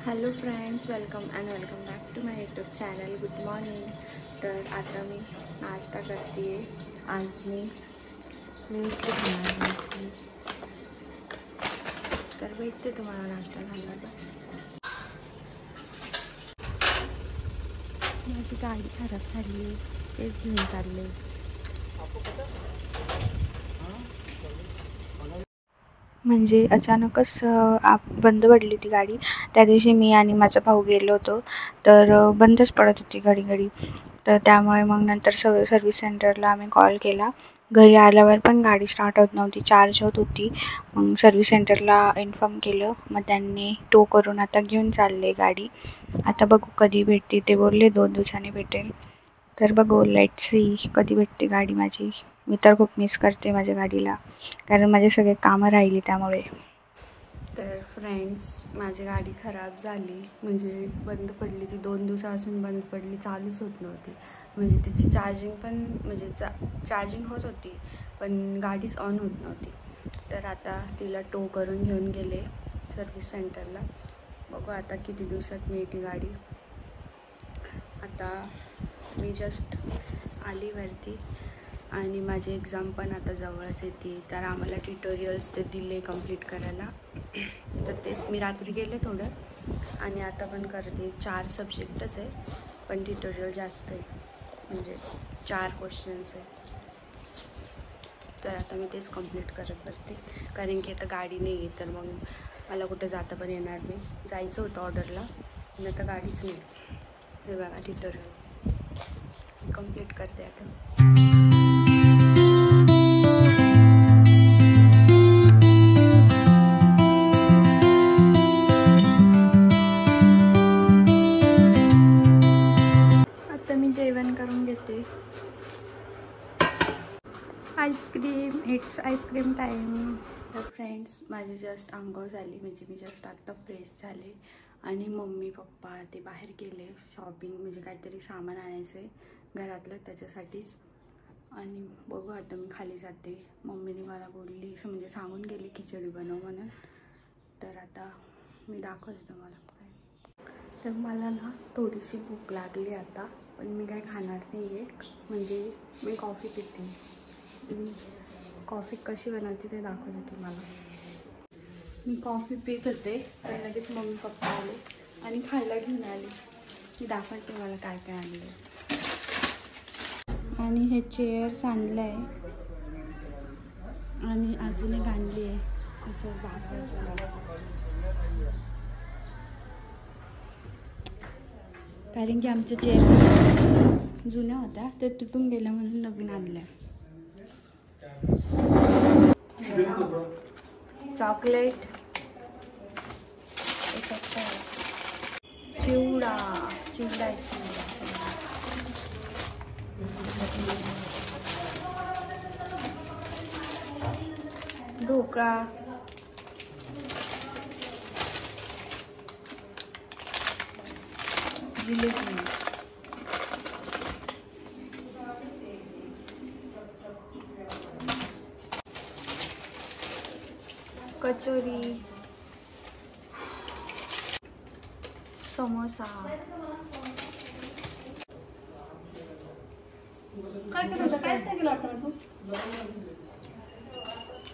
Hello friends, welcome back to my YouTube channel. Good morning. तर आता मी नाश्ता करते आहे. आज मी नुसतं खाणार नाही, तर भेटते तुम्हाला नाश्ता खायला. माझी गाडी खराब झाली आहे, तेच घेऊन चालले. म्हणजे अचानकच बंद पडली ती गाडी. त्या दिवशी मी आणि माझा भाऊ गेलो होतो, तर बंदच पडत होती घडी. तर त्यामुळे मग नंतर सर्व्हिस सेंटरला आम्ही कॉल केला. घरी आल्यावर पण गाडी स्टार्ट होत नव्हती, चार्ज होत होती. मग सर्व्हिस सेंटरला इन्फॉर्म केलं, मग त्यांनी टो करून आता घेऊन चालले गाडी. आता बघू कधी भेटते. ते बोलले 2 दिवसांनी भेटेल. तर बघू, लेट्स सी कधी भेटते गाडी माझी. मी तर खूप मिस करते माझ्या गाडीला, कारण माझे सगळे कामं राहिली त्यामुळे. तर फ्रेंड्स, माझी गाडी खराब झाली, म्हणजे बंद पडली. ती 2 दिवसापासून बंद पडली, चालूच होत नव्हती. म्हणजे तिची चार्जिंग पण म्हणजे चार्जिंग होत होती, पण गाडीच ऑन होत नव्हती. तर आता तिला टो करून घेऊन गेले सर्व्हिस सेंटरला. बघू आता किती दिवसात मिळते गाडी. आता मी जस्ट आली वरती आणि माझी एक्झाम पण आता जवळच येते. तर आम्हाला ट्युटोरियल्स ते दिले कंप्लीट करायला, तर तेच मी रात्री गेले थोडं आणि आता पण करते. 4 सब्जेक्टच आहे, पण ट्युटोरियल जास्त आहे, म्हणजे 4 क्वेश्चन्स आहे. तर आता मी तेच कंप्लीट करत बसते, कारण की आता गाडी नाही आहे, तर मग मला कुठे जाता पण येणार नाही. जायचं होतं ऑर्डरला, पण आता गाडीच नाही. हे बघा, ट्युटोरियल कंप्लीट करते आता. आता मी जेवण करून घेते. Ice cream, it's ice cream time. तर फ्रेंड्स, माझी जस्ट आंघोळ झाली, म्हणजे मी जस्ट आत्ता फ्रेश झाले आणि मम्मी पप्पा ते बाहेर गेले शॉपिंग, म्हणजे काहीतरी सामान आणायचं आहे घरातलं, त्याच्यासाठीच. आणि बघू आता मी खाली जाते. मम्मीने मला बोलली, म्हणजे सांगून गेली खिचडी बनव म्हणून. तर आता मी दाखवते तुम्हाला काय. तर मला ना थोडीशी भूक लागली आता, पण मी काय खाणार नाही आहे. म्हणजे मी कॉफी पिते. मी कॉफी कशी बनवते ते दाखवते तुम्हाला. मी कॉफी पित होते, तर लगेच मम्मी पप्पा आले आणि खायला घेऊन आले. मी दाखवते मला काय काय आणलं. आणि हे चेअर्स आणलं आहे आणि अजून एक आणली आहे त्याच्यावर बाकर, कारण की आमच्या चेअर्स जुन्या होत्या, ते तुटून गेल्या म्हणून नवीन आणल्या. चॉकलेट, चिवडा, ढोकळा, जिलेबी, कचोरी, समोसा. काय करायचं, कायच नाही केलं वाटतं तू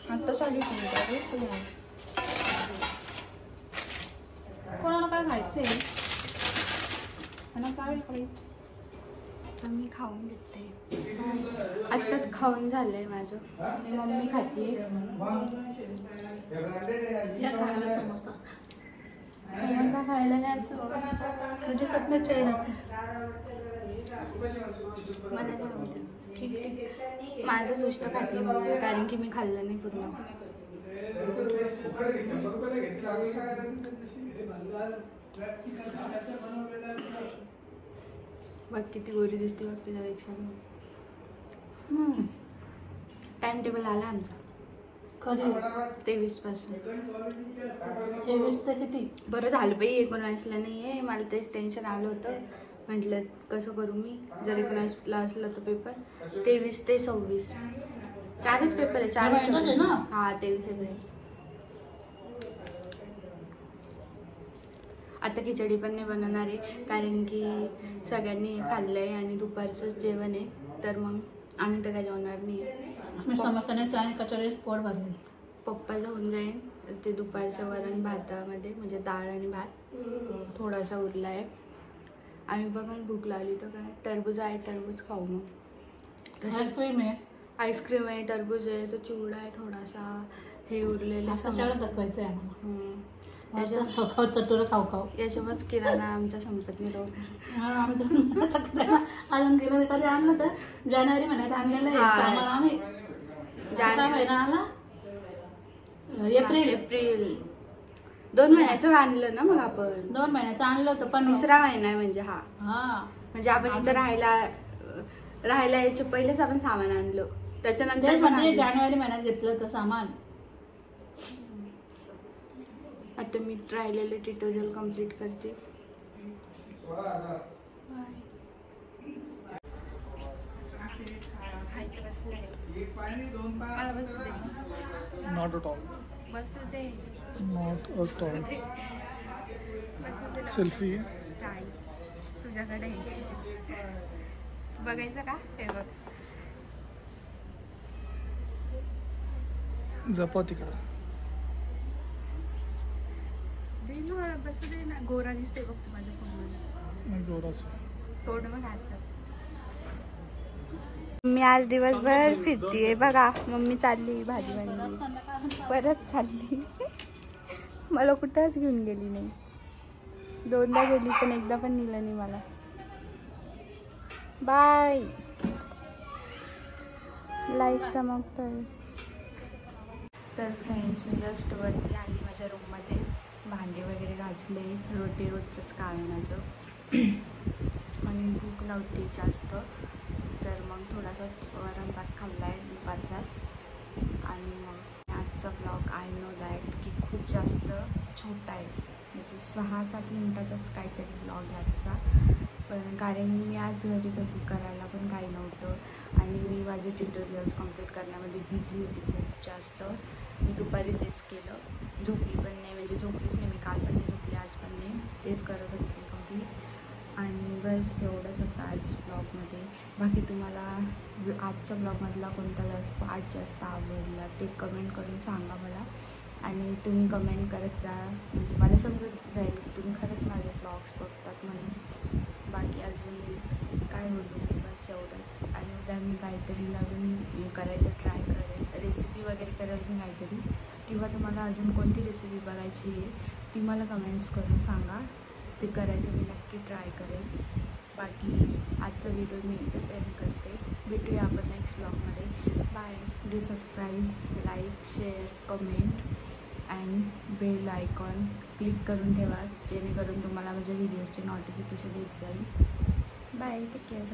आता. साडी कोणाला काय खायचंय मी खाऊन घेते. आत्ताच खाऊन झालंय माझं. मी मम्मी खाते खायला समोसा. समोसा खायला नाही असं म्हणजे स्वप्न चैन होतं. मला नाही आवडलं. ठीक, माझंच उष्ट खाते मम्मी, कारण की मी खाल्लं नाही पूर्ण. बघ किती गोरी दिसते बघ त्याच्यापेक्षा. टाइम टेबल आला आमचा कधी 23 पासून. 23 तर किती बरं झालं बाई, 19ला नाही आहे. मला तेच टेन्शन आलं होतं. म्हटलं कसं करू मी, जर 19ला असलं तर पेपर. 23 ते 26 4च पेपर आहे. 4 ना. हां, 23 एप्रिल. आता खिचडी पण नाही बनवणार आहे, कारण की सगळ्यांनी खाल्लं आहे आणि दुपारचं जेवण आहे, तर मग आम्ही तर काय जेवणार नाही. आम्ही समोसाने आणि कचोरीच पोट भरले. पप्पा जाऊन जाईल ते दुपारचं वरण भातामध्ये, म्हणजे डाळ आणि भात थोडासा उरला आहे. आम्ही बघून भूक लागली तर काय टरबूज आहे, टरबूज खाऊ. मग आईस्क्रीम आहे, आईस्क्रीम आहे, टरबूज आहे, तो चिवडा आहे थोडासा, हे उरलेलं दाखवायचं आहे आम्हाला. चटोरं खाऊ खाऊ याच्यामुळेच किराणा आमचा संपत नाही तो. अजून किराणा कधी आणलं तर जानेवारी महिन्यात आणलेलं आहे. आम्ही महिना आला एप्रिल 2 महिन्याचं आणलं ना. मग आपण 2 महिन्याचं आणलं होतं, पण 3रा महिना आहे म्हणजे हा. म्हणजे आपण इथं राहायला याच्या पहिलेच आपण सामान आणलं, त्याच्यानंतर म्हणजे जानेवारी महिन्यात घेतलं होतं सामान. आता मी राहिलेले ट्युटोरियल कम्प्लीट करते. Not at all. Not at all. Selfie तुझ्याकडे बघायचं का? हे बघ, जपा तिकडं. दे ना मला, बसू दे ना. गोरा दिसते बघ तू माझ्या फोनमध्ये. गोराचं तोंड मग आज मी आज दिवसभर फिरतीये बघा. मम्मी चालली भाजी बनवली, परत चालली. मला कुठंच घेऊन गेली नाही. 2दा गेली पण एकदा पण नेलं नाही मला. बाय. लाईट चमकतोय. तर फ्रेंड्स, मी जस्ट वरती आली माझ्या रूममध्ये, भांडे वगैरे घासले. रोजचंच काम आहे माझं. आणि भूक नव्हती जास्त, तर मग थोडासाच वरण भात खाल्ला आहे दुपारचाच. आणि मग आजचा ब्लॉग आय नो दॅट की खूप जास्त छोटा आहे, म्हणजे 6-7 मिनटाचाच काहीतरी ब्लॉग आहे आजचा. पण कारण मी आज घरीच होती, करायला पण काही नव्हतं आणि मी माझे ट्युटोरियल्स कम्प्लीट करण्यामध्ये बिझी होती खूप जास्त. मी दुपारी तेच केलं, झोपली पण नाही, म्हणजे झोपलीच नाही मी. काल पण नाही झोपली, आज पण नाही, तेच करत होते मी कम्प्लीट. आणि बस एवढंच होतं आज ब्लॉगमध्ये. बाकी तुम्हाला आजच्या ब्लॉगमधला कोणता पार्ट जास्त आवडला ते कमेंट करून सांगा मला. आणि तुम्ही कमेंट करत जा, म्हणजे मला समजत जाईल की तुम्ही खरंच माझे ब्लॉग्स बघतात म्हणून. बाकी अजून काय बोलू मी, बस एवढंच. आणि उद्या मी काहीतरी नवीन करायचं ट्राय करेन, रेसिपी वगैरे करेल मी काहीतरी. किंवा तुम्हाला अजून कोणती रेसिपी बघायची आहे ती मला कमेंट्स करून सांगा, ते करायचं मी नक्की ट्राय करेन. बाकी आजचा व्हिडिओ मी इथंच एंड करते. भेटूया आपण नेक्स्ट ब्लॉगमध्ये. Bye. Do subscribe, like, share, comment and bell icon click करून ठेवा, जेणेकरून तुम्हाला माझ्या व्हिडिओजचे नोटिफिकेशन येत जाईल. बाय. Take care.